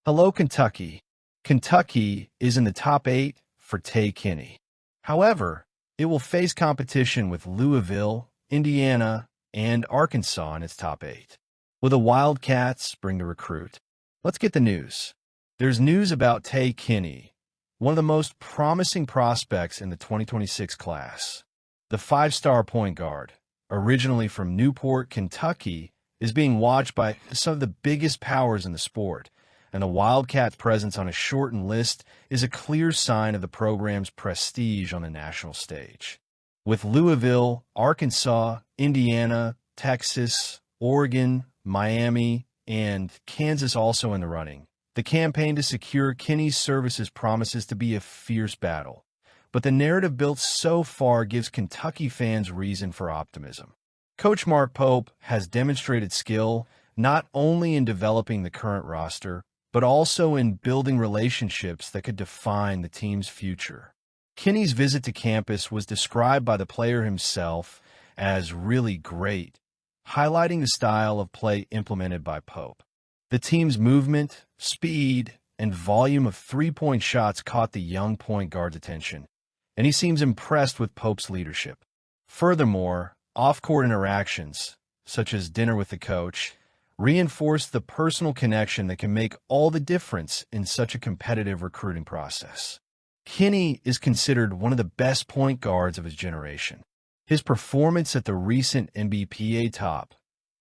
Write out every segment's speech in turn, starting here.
Hello, Kentucky. Kentucky is in the top 8 for Tay Kinney. However, it will face competition with Louisville, Indiana, and Arkansas in its top 8. Will the Wildcats bring the recruit? Let's get the news. There's news about Tay Kinney, one of the most promising prospects in the 2026 class. The five-star point guard, originally from Newport, Kentucky, is being watched by some of the biggest powers in the sport, and the Wildcats' presence on a shortened list is a clear sign of the program's prestige on the national stage. With Louisville, Arkansas, Indiana, Texas, Oregon, Miami, and Kansas also in the running, the campaign to secure Kinney's services promises to be a fierce battle. But the narrative built so far gives Kentucky fans reason for optimism. Coach Mark Pope has demonstrated skill not only in developing the current roster, but also in building relationships that could define the team's future. Kinney's visit to campus was described by the player himself as really great, highlighting the style of play implemented by Pope. The team's movement, speed, and volume of three-point shots caught the young point guard's attention, and he seems impressed with Pope's leadership. Furthermore, off-court interactions, such as dinner with the coach, reinforce the personal connection that can make all the difference in such a competitive recruiting process. Kinney is considered one of the best point guards of his generation. His performance at the recent NBPA Top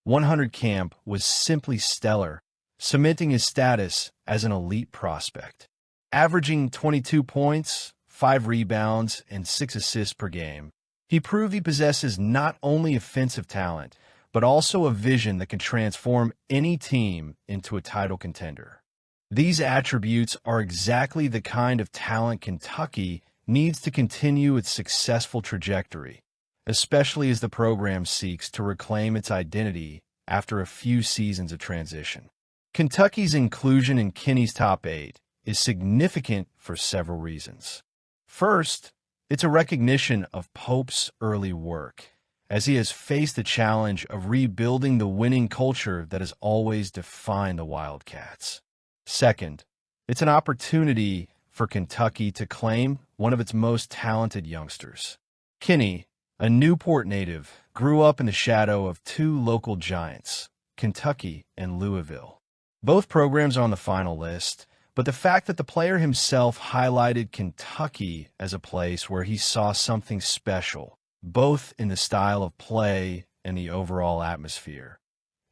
100 camp was simply stellar, cementing his status as an elite prospect. Averaging 22 points, 5 rebounds, and 6 assists per game, he proved he possesses not only offensive talent, but also a vision that can transform any team into a title contender. These attributes are exactly the kind of talent Kentucky needs to continue its successful trajectory, especially as the program seeks to reclaim its identity after a few seasons of transition. Kentucky's inclusion in Kinney's top 8 is significant for several reasons. First, it's a recognition of Pope's early work, as he has faced the challenge of rebuilding the winning culture that has always defined the Wildcats. Second, it's an opportunity for Kentucky to claim one of its most talented youngsters. Kinney, a Newport native, grew up in the shadow of two local giants, Kentucky and Louisville. Both programs are on the final list, but the fact that the player himself highlighted Kentucky as a place where he saw something special, both in the style of play and the overall atmosphere,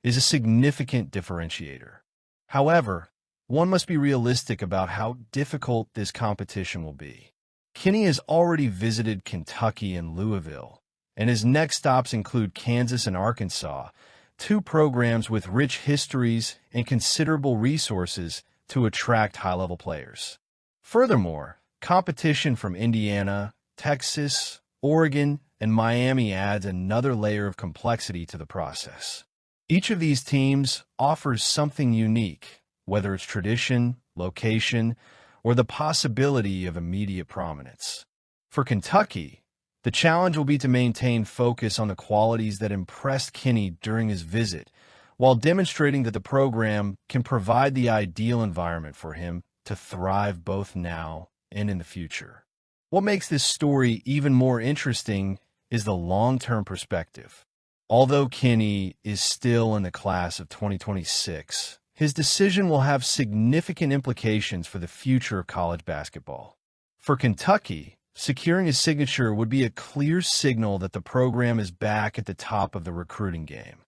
is a significant differentiator. However, one must be realistic about how difficult this competition will be. Kinney has already visited Kentucky and Louisville, and his next stops include Kansas and Arkansas, two programs with rich histories and considerable resources to attract high-level players. Furthermore, competition from Indiana, Texas, Oregon, and Miami adds another layer of complexity to the process. Each of these teams offers something unique, whether it's tradition, location, or the possibility of immediate prominence. For Kentucky, the challenge will be to maintain focus on the qualities that impressed Kinney during his visit, while demonstrating that the program can provide the ideal environment for him to thrive both now and in the future. What makes this story even more interesting is the long-term perspective. Although Kinney is still in the class of 2026, his decision will have significant implications for the future of college basketball. For Kentucky, securing his signature would be a clear signal that the program is back at the top of the recruiting game.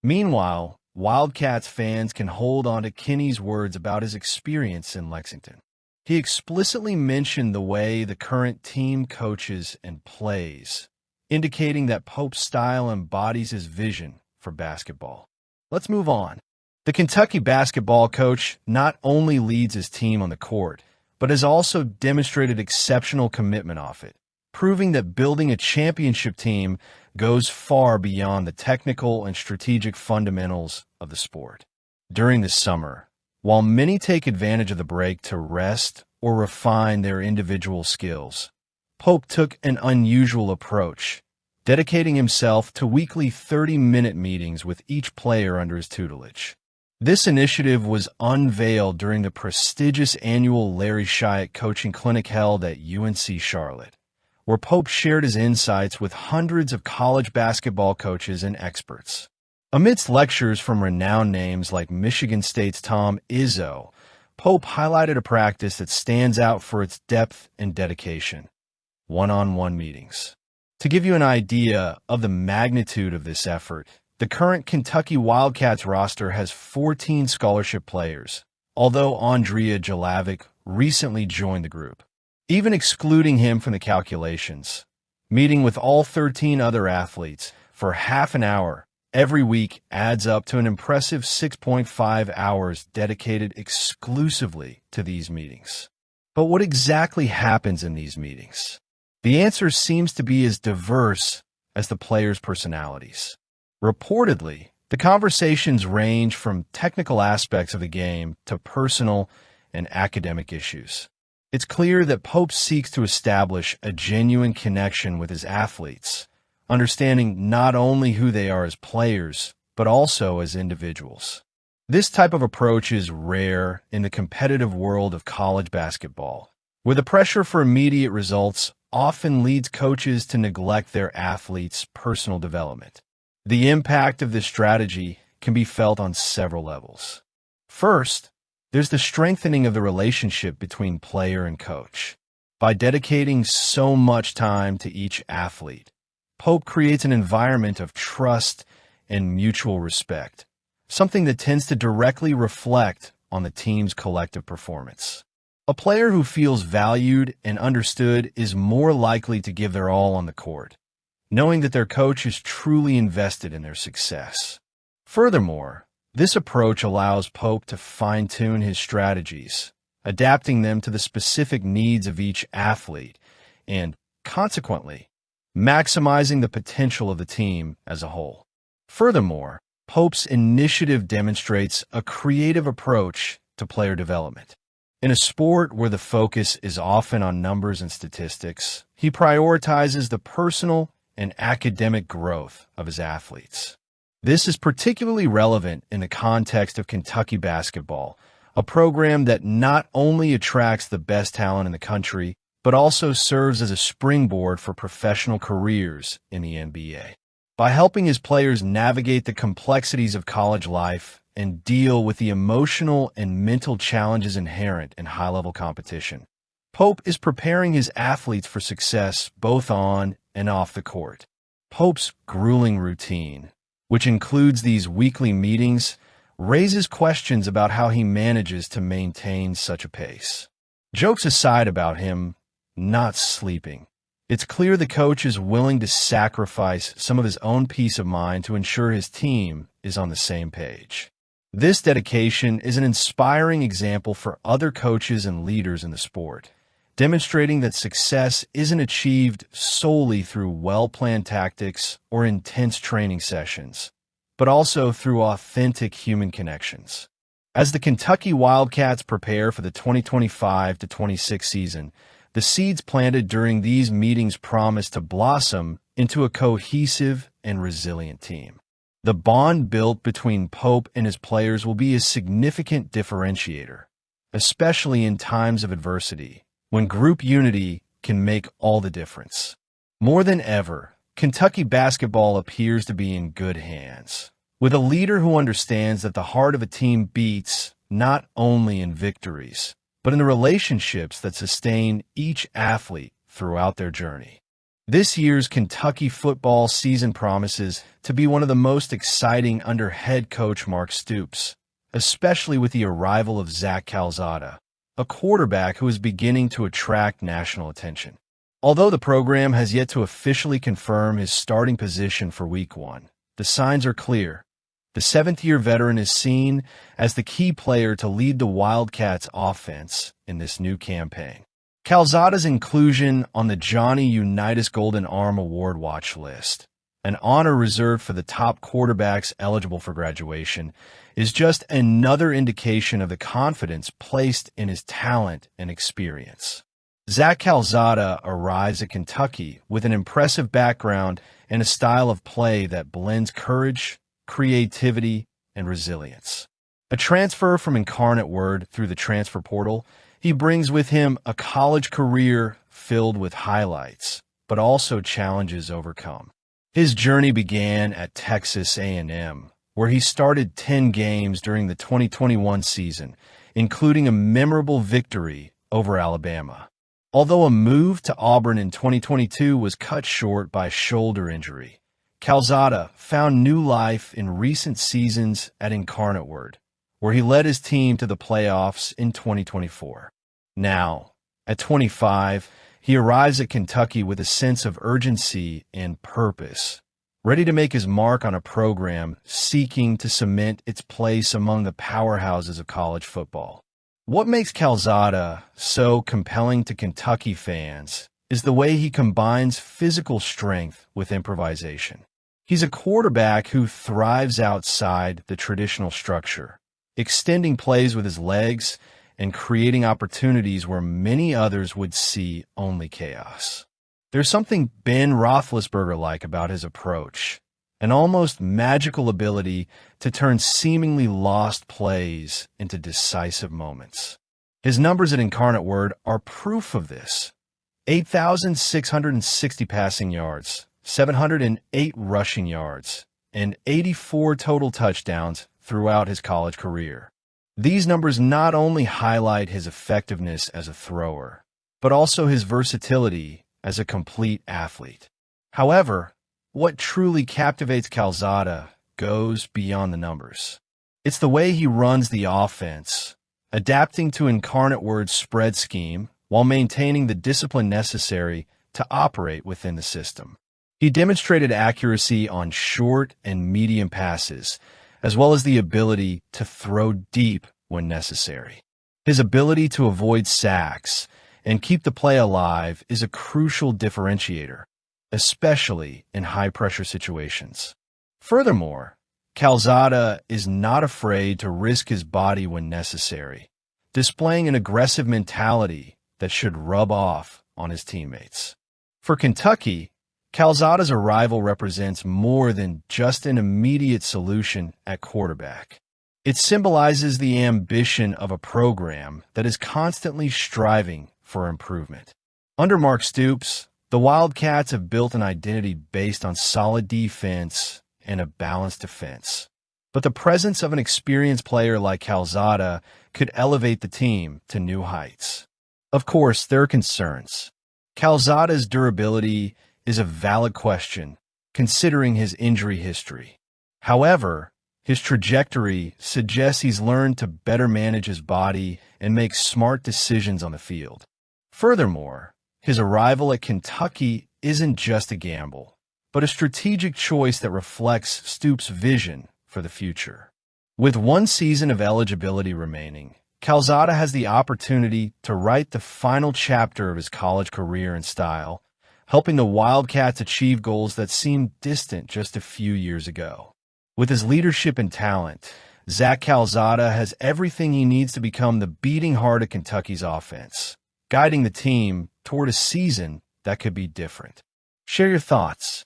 Meanwhile, Wildcats fans can hold on to Kinney's words about his experience in Lexington. He explicitly mentioned the way the current team coaches and plays, indicating that Pope's style embodies his vision for basketball. Let's move on. The Kentucky basketball coach not only leads his team on the court, but has also demonstrated exceptional commitment off it, proving that building a championship team goes far beyond the technical and strategic fundamentals of the sport. During the summer, while many take advantage of the break to rest or refine their individual skills, Pope took an unusual approach, dedicating himself to weekly 30-minute meetings with each player under his tutelage. This initiative was unveiled during the prestigious annual Larry Shiat coaching clinic held at UNC Charlotte, where Pope shared his insights with hundreds of college basketball coaches and experts. Amidst lectures from renowned names like Michigan State's Tom Izzo, Pope highlighted a practice that stands out for its depth and dedication: one-on-one meetings. To give you an idea of the magnitude of this effort, the current Kentucky Wildcats roster has 14 scholarship players, although Andrea Jelavic recently joined the group. Even excluding him from the calculations, meeting with all 13 other athletes for half an hour every week adds up to an impressive 6.5 hours dedicated exclusively to these meetings. But what exactly happens in these meetings? The answer seems to be as diverse as the players' personalities. Reportedly, the conversations range from technical aspects of the game to personal and academic issues. It's clear that Pope seeks to establish a genuine connection with his athletes, understanding not only who they are as players, but also as individuals. This type of approach is rare in the competitive world of college basketball, where the pressure for immediate results often leads coaches to neglect their athletes' personal development. The impact of this strategy can be felt on several levels. First, there's the strengthening of the relationship between player and coach. By dedicating so much time to each athlete, Pope creates an environment of trust and mutual respect, something that tends to directly reflect on the team's collective performance. A player who feels valued and understood is more likely to give their all on the court, knowing that their coach is truly invested in their success. Furthermore, this approach allows Pope to fine-tune his strategies, adapting them to the specific needs of each athlete and, consequently, maximizing the potential of the team as a whole. Furthermore, Pope's initiative demonstrates a creative approach to player development. In a sport where the focus is often on numbers and statistics, he prioritizes the personal and academic growth of his athletes. This is particularly relevant in the context of Kentucky basketball, a program that not only attracts the best talent in the country, but also serves as a springboard for professional careers in the NBA. By helping his players navigate the complexities of college life and deal with the emotional and mental challenges inherent in high-level competition, Pope is preparing his athletes for success both on and off the court. Pope's grueling routine, which includes these weekly meetings, raises questions about how he manages to maintain such a pace. Jokes aside about him not sleeping, it's clear the coach is willing to sacrifice some of his own peace of mind to ensure his team is on the same page. This dedication is an inspiring example for other coaches and leaders in the sport, demonstrating that success isn't achieved solely through well-planned tactics or intense training sessions, but also through authentic human connections. As the Kentucky Wildcats prepare for the 2025-26 season, the seeds planted during these meetings promise to blossom into a cohesive and resilient team. The bond built between Pope and his players will be a significant differentiator, especially in times of adversity, when group unity can make all the difference. More than ever, Kentucky basketball appears to be in good hands, with a leader who understands that the heart of a team beats not only in victories, but in the relationships that sustain each athlete throughout their journey. This year's Kentucky football season promises to be one of the most exciting under head coach Mark Stoops, especially with the arrival of Zack Kalzada, a quarterback who is beginning to attract national attention. Although the program has yet to officially confirm his starting position for Week 1, the signs are clear. The seventh-year veteran is seen as the key player to lead the Wildcats' offense in this new campaign. Kalzada's inclusion on the Johnny Unitas Golden Arm Award watch list, an honor reserved for the top quarterbacks eligible for graduation, is just another indication of the confidence placed in his talent and experience. Zack Kalzada arrives at Kentucky with an impressive background and a style of play that blends courage, creativity, and resilience. A transfer from Incarnate Word through the transfer portal, he brings with him a college career filled with highlights, but also challenges overcome. His journey began at Texas A&M, where he started 10 games during the 2021 season, including a memorable victory over Alabama. Although a move to Auburn in 2022 was cut short by shoulder injury, Kalzada found new life in recent seasons at Incarnate Word, where he led his team to the playoffs in 2024. Now, at 25, he arrives at Kentucky with a sense of urgency and purpose, ready to make his mark on a program seeking to cement its place among the powerhouses of college football. What makes Kalzada so compelling to Kentucky fans is the way he combines physical strength with improvisation. He's a quarterback who thrives outside the traditional structure, extending plays with his legs and creating opportunities where many others would see only chaos. There's something Ben Roethlisberger-like about his approach, an almost magical ability to turn seemingly lost plays into decisive moments. His numbers at Incarnate Word are proof of this. 8,660 passing yards, 708 rushing yards, and 84 total touchdowns throughout his college career. These numbers not only highlight his effectiveness as a thrower, but also his versatility as a complete athlete. However, what truly captivates Kalzada goes beyond the numbers. It's the way he runs the offense, adapting to Incarnate Word's spread scheme while maintaining the discipline necessary to operate within the system. He demonstrated accuracy on short and medium passes, as well as the ability to throw deep when necessary. His ability to avoid sacks and keep the play alive is a crucial differentiator, especially in high-pressure situations. Furthermore, Kalzada is not afraid to risk his body when necessary, displaying an aggressive mentality that should rub off on his teammates. For Kentucky, Kalzada's arrival represents more than just an immediate solution at quarterback. It symbolizes the ambition of a program that is constantly striving for improvement. Under Mark Stoops, the Wildcats have built an identity based on solid defense and a balanced defense. But the presence of an experienced player like Kalzada could elevate the team to new heights. Of course, there are concerns. Kalzada's durability is a valid question, considering his injury history. However, his trajectory suggests he's learned to better manage his body and make smart decisions on the field. Furthermore, his arrival at Kentucky isn't just a gamble, but a strategic choice that reflects Stoops' vision for the future. With one season of eligibility remaining, Kalzada has the opportunity to write the final chapter of his college career in style, helping the Wildcats achieve goals that seemed distant just a few years ago. With his leadership and talent, Zack Kalzada has everything he needs to become the beating heart of Kentucky's offense, guiding the team toward a season that could be different. Share your thoughts.